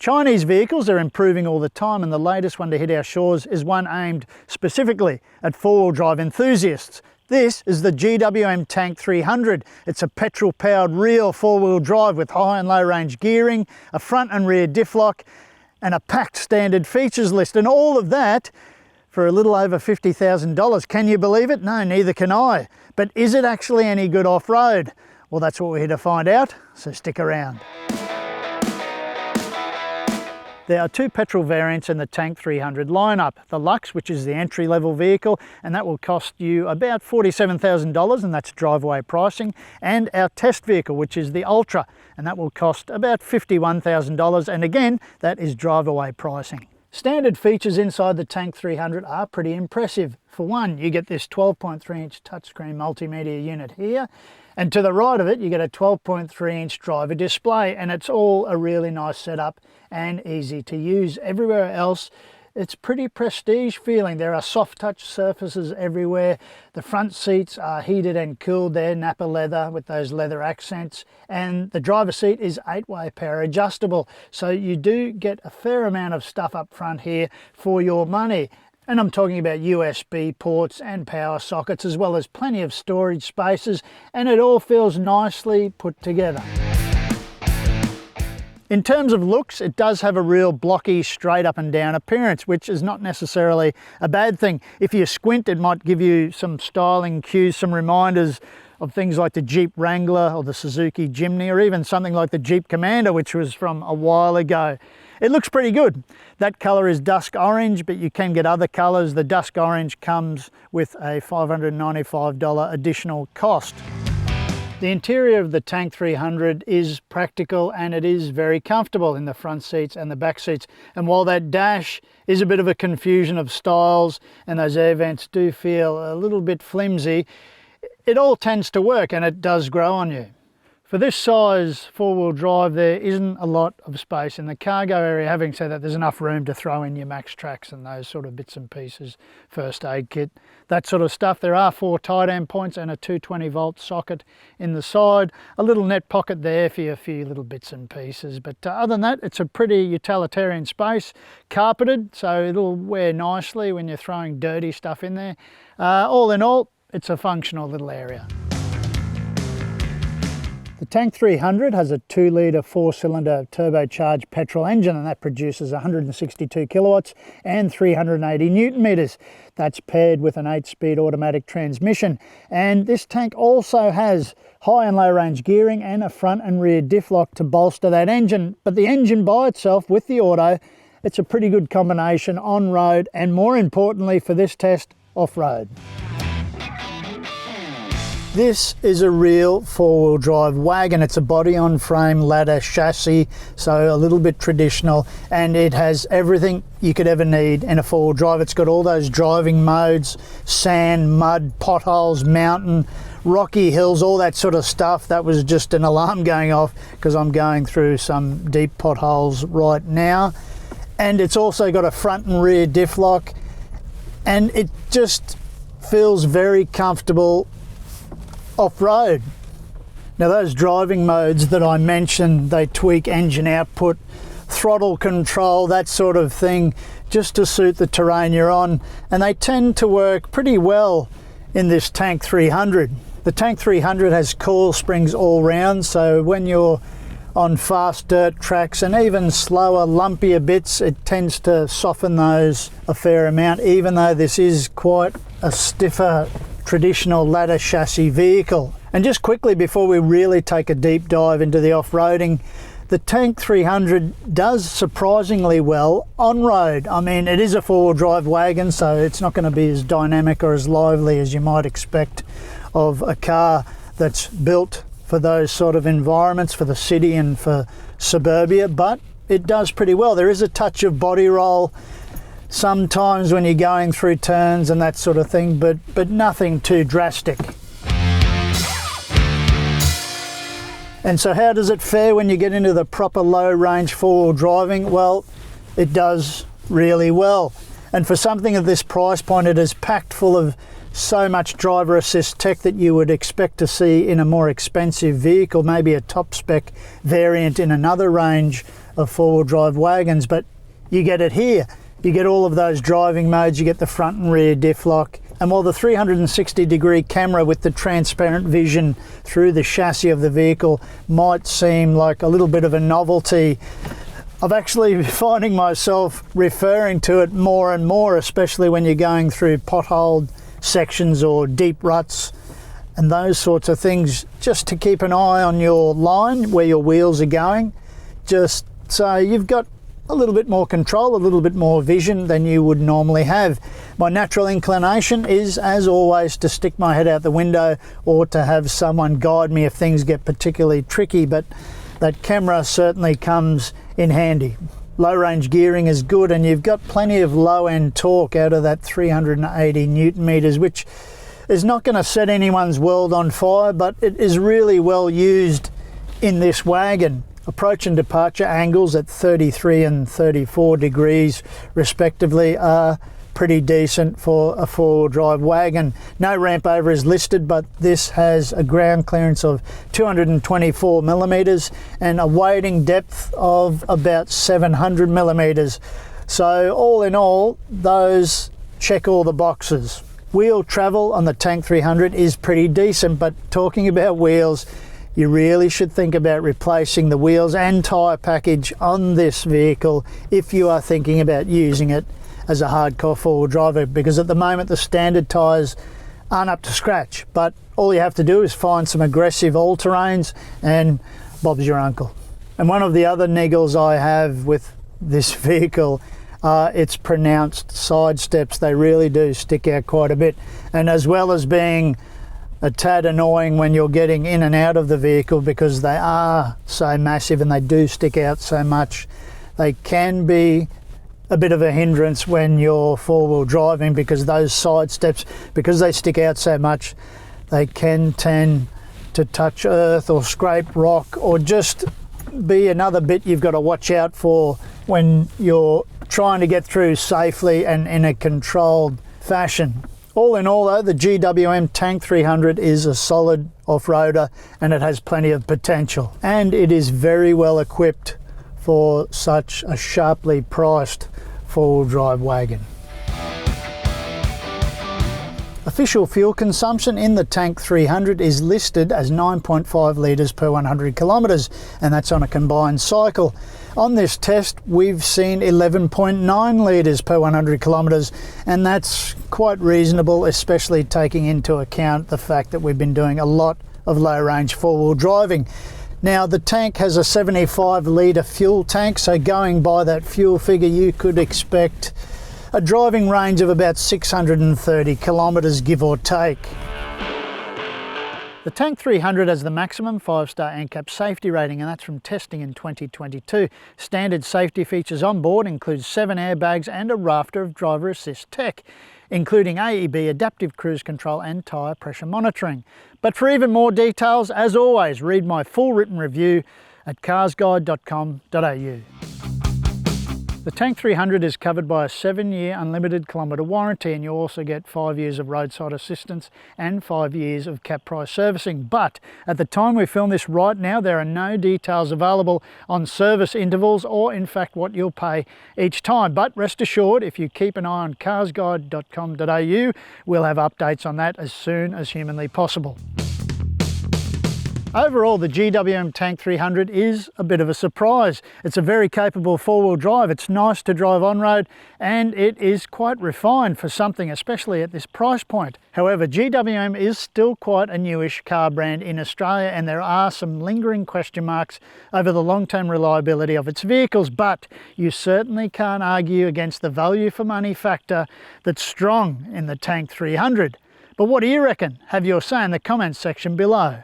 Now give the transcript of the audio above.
Chinese vehicles are improving all the time, and the latest one to hit our shores is one aimed specifically at four-wheel drive enthusiasts. This is the GWM Tank 300. It's a petrol-powered real four-wheel drive with high and low range gearing, a front and rear diff lock, and a packed standard features list, and all of that for a little over $50,000. Can you believe it? No, neither can I. But is it actually any good off-road? Well, that's what we're here to find out, so stick around. There are two petrol variants in the Tank 300 lineup. The Luxe, which is the entry-level vehicle, and that will cost you about $47,000, and that's driveway pricing. And our test vehicle, which is the Ultra, and that will cost about $51,000, and again, that is driveway pricing. Standard features inside the Tank 300 are pretty impressive. For one, you get this 12.3-inch touchscreen multimedia unit here, and to the right of it you get a 12.3-inch driver display, and it's all a really nice setup and easy to use. Everywhere else it's pretty prestige feeling. There are soft touch surfaces everywhere. The front seats are heated and cooled. They're Napa leather with those leather accents, and the driver's seat is 8-way power adjustable, so you do get a fair amount of stuff up front here for your money. And I'm talking about USB ports and power sockets, as well as plenty of storage spaces, and it all feels nicely put together. In terms of looks, it does have a real blocky, straight up and down appearance, which is not necessarily a bad thing. If you squint, it might give you some styling cues, some reminders of things like the Jeep Wrangler or the Suzuki Jimny, or even something like the Jeep Commander, which was from a while ago. It looks pretty good. That colour is dusk orange, but you can get other colours. The dusk orange comes with a $595 additional cost. The interior of the Tank 300 is practical, and it is very comfortable in the front seats and the back seats. And while that dash is a bit of a confusion of styles and those air vents do feel a little bit flimsy, it all tends to work, and it does grow on you. For this size four-wheel drive, there isn't a lot of space in the cargo area. Having said that, there's enough room to throw in your max tracks and those sort of bits and pieces, first aid kit, that sort of stuff. There are 4 tight end points and a 220-volt socket in the side. A little net pocket there for your few little bits and pieces. But other than that, it's a pretty utilitarian space. Carpeted, so it'll wear nicely when you're throwing dirty stuff in there. All in all, it's a functional little area. The Tank 300 has a 2-litre 4-cylinder turbocharged petrol engine, and that produces 162 kilowatts and 380 newton meters. That's paired with an 8-speed automatic transmission. And this tank also has high and low range gearing and a front and rear diff lock to bolster that engine. But the engine by itself with the auto, it's a pretty good combination on road, and more importantly for this test, off road. This is a real four-wheel drive wagon. It's a body-on-frame ladder chassis, so a little bit traditional, and it has everything you could ever need in a four-wheel drive. It's got all those driving modes: sand, mud, potholes, mountain, rocky hills, all that sort of stuff. That was just an alarm going off because I'm going through some deep potholes right now. And it's also got a front and rear diff lock, and it just feels very comfortable off-road. Now those driving modes that I mentioned, they tweak engine output, throttle control, that sort of thing, just to suit the terrain you're on, and they tend to work pretty well in this Tank 300. The Tank 300 has coil springs all round, so when you're on fast dirt tracks and even slower, lumpier bits, it tends to soften those a fair amount, even though this is quite a stiffer traditional ladder chassis vehicle. And just quickly before we really take a deep dive into the off-roading, the Tank 300 does surprisingly well on-road. I mean, it is a four-wheel drive wagon, so it's not going to be as dynamic or as lively as you might expect of a car that's built for those sort of environments, for the city and for suburbia, but it does pretty well. There is a touch of body roll sometimes when you're going through turns and that sort of thing, but nothing too drastic. And so how does it fare when you get into the proper low range four-wheel driving? Well, it does really well. And for something of this price point, it is packed full of so much driver assist tech that you would expect to see in a more expensive vehicle, maybe a top spec variant in another range of four-wheel drive wagons, but you get it here. You get all of those driving modes, you get the front and rear diff lock, and while the 360-degree camera with the transparent vision through the chassis of the vehicle might seem like a little bit of a novelty, I'm actually finding myself referring to it more and more, especially when you're going through potholed sections or deep ruts and those sorts of things, just to keep an eye on your line, where your wheels are going, just so you've got a little bit more control, a little bit more vision than you would normally have. My natural inclination is, as always, to stick my head out the window or to have someone guide me if things get particularly tricky, but that camera certainly comes in handy. Low range gearing is good, and you've got plenty of low end torque out of that 380 Newton meters, which is not going to set anyone's world on fire, but it is really well used in this wagon. Approach and departure angles at 33 and 34 degrees respectively are pretty decent for a four-wheel drive wagon. No ramp over is listed, but this has a ground clearance of 224 millimeters and a wading depth of about 700 millimeters. So all in all, those check all the boxes. Wheel travel on the Tank 300 is pretty decent, but talking about wheels, you really should think about replacing the wheels and tyre package on this vehicle if you are thinking about using it as a hardcore four-wheel driver, because at the moment the standard tyres aren't up to scratch, but all you have to do is find some aggressive all-terrains and Bob's your uncle. And one of the other niggles I have with this vehicle are its pronounced side steps. They really do stick out quite a bit, and as well as being a tad annoying when you're getting in and out of the vehicle because they are so massive and they do stick out so much, they can be a bit of a hindrance when you're four-wheel driving, because those side steps, because they stick out so much, they can tend to touch earth or scrape rock, or just be another bit you've got to watch out for when you're trying to get through safely and in a controlled fashion. All in all though, the GWM Tank 300 is a solid off-roader and it has plenty of potential, and it is very well equipped for such a sharply priced four-wheel drive wagon. Official fuel consumption in the Tank 300 is listed as 9.5 litres per 100 kilometres, and that's on a combined cycle. On this test, we've seen 11.9 litres per 100 kilometres, and that's quite reasonable, especially taking into account the fact that we've been doing a lot of low-range four-wheel driving. Now, the tank has a 75 litre fuel tank, so going by that fuel figure, you could expect a driving range of about 630 kilometres, give or take. The Tank 300 has the maximum 5-star NCAP safety rating, and that's from testing in 2022. Standard safety features on board include 7 airbags and a rafter of driver assist tech, including AEB, adaptive cruise control and tyre pressure monitoring. But for even more details, as always, read my full written review at carsguide.com.au. The Tank 300 is covered by a 7-year unlimited kilometre warranty, and you also get 5 years of roadside assistance and 5 years of cap price servicing. But at the time we film this right now, there are no details available on service intervals or in fact what you'll pay each time. But rest assured, if you keep an eye on carsguide.com.au, we'll have updates on that as soon as humanly possible. Overall, the GWM Tank 300 is a bit of a surprise. It's a very capable four-wheel drive, it's nice to drive on-road, and it is quite refined for something, especially at this price point. However, GWM is still quite a newish car brand in Australia, and there are some lingering question marks over the long-term reliability of its vehicles, but you certainly can't argue against the value for money factor that's strong in the Tank 300. But what do you reckon? Have your say in the comments section below.